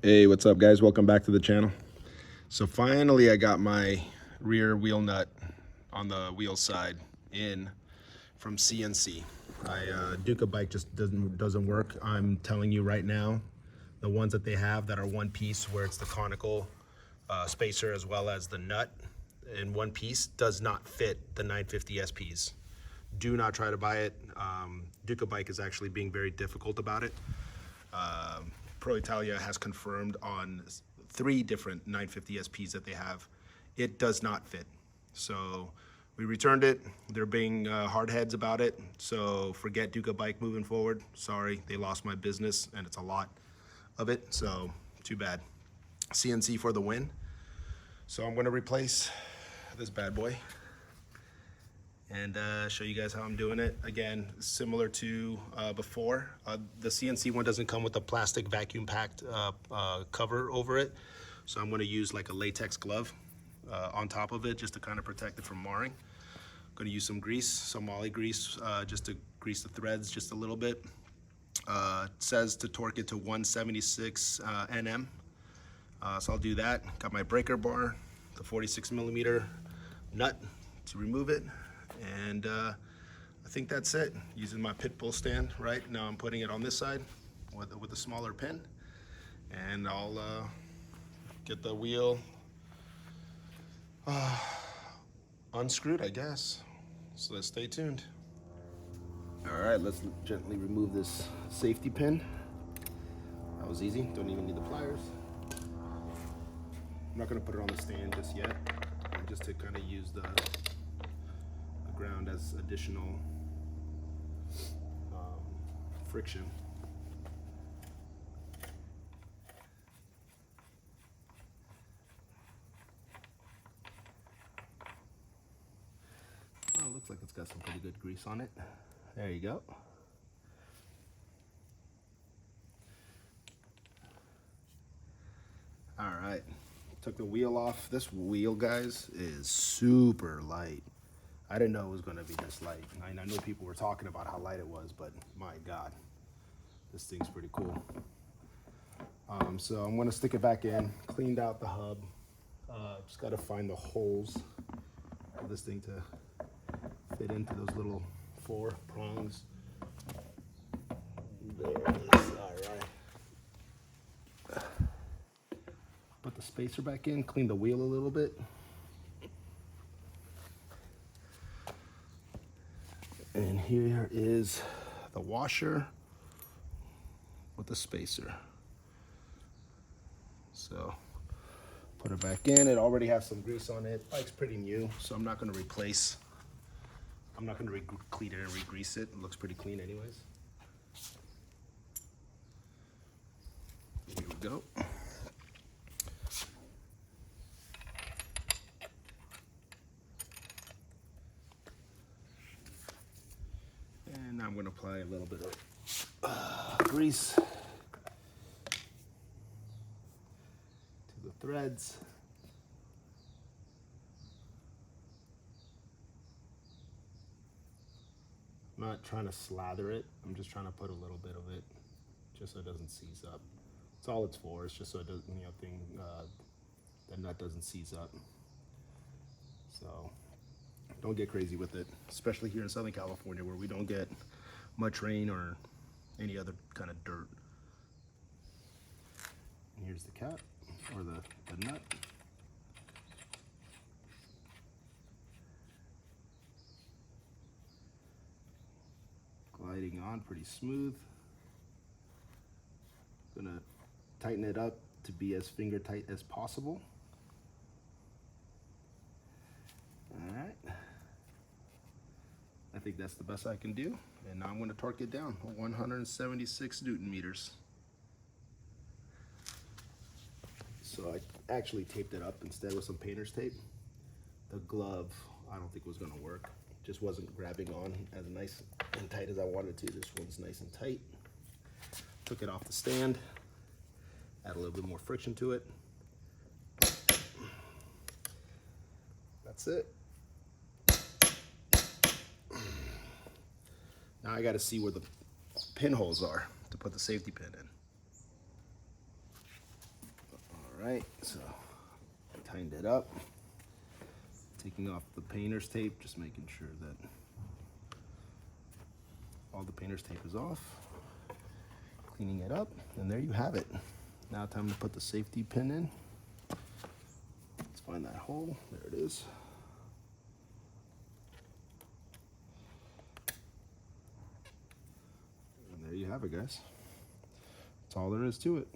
Hey, what's up guys? Welcome back to the channel. So finally I got my rear wheel nut on the wheel side in from CNC. Ducabike just doesn't work. I'm telling you right now, the ones that they have that are one piece where it's the conical spacer as well as the nut in one piece does not fit the 950 SPs. Do not try to buy it. Ducabike is actually being very difficult about it. Pro Italia has confirmed on 3 different 950 SPs that they have, it does not fit. So we returned it. They're being hard heads about it. So forget Ducabike moving forward. Sorry, they lost my business and it's a lot of it. So too bad. CNC for the win. So I'm gonna replace this bad boy and show you guys how I'm doing it. Again, similar to before. The CNC one doesn't come with a plastic vacuum packed cover over it. So I'm gonna use like a latex glove on top of it just to kind of protect it from marring. I'm gonna use some grease, some moly grease, just to grease the threads just a little bit. It says to torque it to 176 Nm. So I'll do that. Got my breaker bar, the 46mm nut to remove it. And I think that's it. Using my pit bull stand, right? Now I'm putting it on this side with a smaller pin. And I'll get the wheel unscrewed, I guess. So let's stay tuned. All right, let's gently remove this safety pin. That was easy, don't even need the pliers. I'm not gonna put it on the stand just yet, just to kind of use the ground as additional friction. Oh, it looks like it's got some pretty good grease on it. There you go. All right, took the wheel off. This wheel, guys, is super light. I didn't know it was gonna be this light. I know people were talking about how light it was, but my God, this thing's pretty cool. So I'm gonna stick it back in, cleaned out the hub. Just gotta find the holes for this thing to fit into those little 4 prongs. There it is, all right. Put the spacer back in, clean the wheel a little bit. And here is the washer with the spacer. So put it back in. It already has some grease on it. Bike's pretty new, so I'm not gonna replace. I'm not gonna clean it and re-grease it. It looks pretty clean anyways. Here we go. And now I'm gonna apply a little bit of grease to the threads. I'm not trying to slather it. I'm just trying to put a little bit of it just so it doesn't seize up. That's all it's for. It's just so it doesn't, the nut doesn't seize up. So don't get crazy with it, especially here in Southern California where we don't get much rain or any other kind of dirt. And here's the cap, or the nut. Gliding on pretty smooth. Gonna tighten it up to be as finger tight as possible. All right. I think that's the best I can do. And now I'm gonna torque it down, 176 Newton meters. So I actually taped it up instead with some painter's tape. The glove, I don't think was gonna work. Just wasn't grabbing on as nice and tight as I wanted to. This one's nice and tight. Took it off the stand, add a little bit more friction to it. That's it. Now I got to see where the pinholes are to put the safety pin in. right, so I tightened it up. Taking off the painter's tape, just making sure that all the painter's tape is off. Cleaning it up, and there you have it. Now time to put the safety pin in. Let's find that hole. There it is. And there you have it, guys. That's all there is to it.